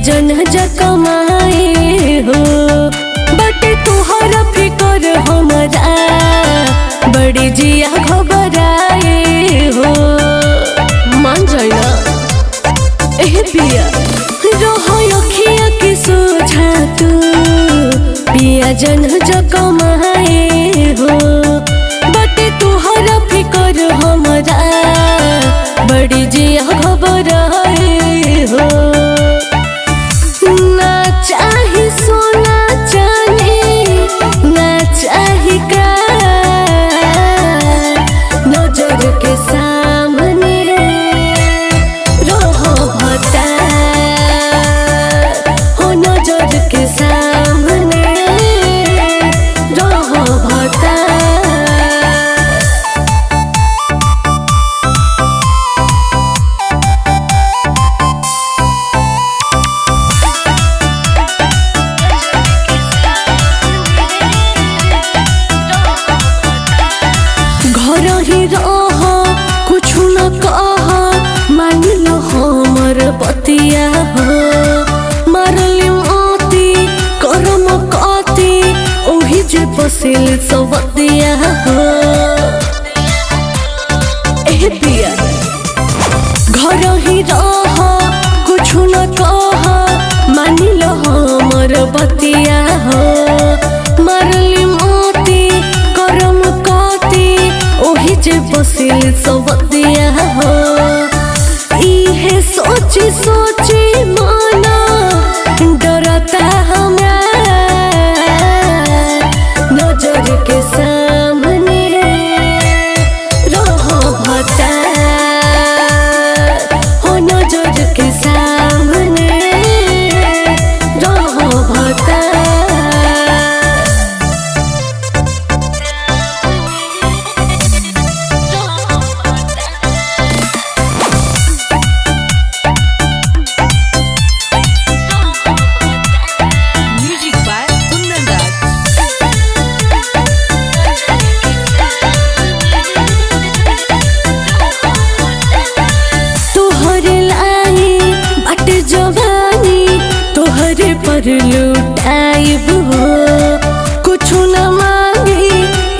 जन कमाए हो बटे तुहरा फिकर हमारा बड़ी जिया घबराए हो। मान जाइना एह पिया रहो अखिया के सोझा तू पिया जन कमाए हो बटे तुहरा फिकर हमारा बड़ी जिया घबराए हो। ना चाही सोना चांदी ना चाही का नजर के सामने रहो भटा हो नजर के सामने रहो भटा। घर ही रह कुछ न कह मान लो हमर बतिया हो मारली मोती करम कती ओही जे बसिल सवतिया हो। एह पिया घर ही रह कुछ न कह मान लो हमर बतिया हो मारली मोती करम कती ओही जे बसिल सवतिया हो। इहे सोची सोची माना डरता हमरा नजर के सामने रहो भटा हो नजर के सामने रहो भटा। तोहरे पर लुटाइब हो कुछ न मांगी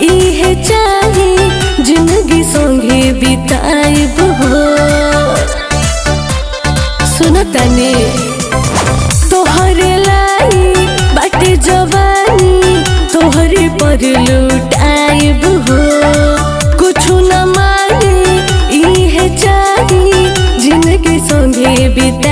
इहे चाही जिंदगी संगे बिताइब हो। सुनतानी तोहरे लाई बाटे जवानी तोहरे पर लुटाइब हो कुछ न मांगी इहे चाही जिंदगी संगे बिताइब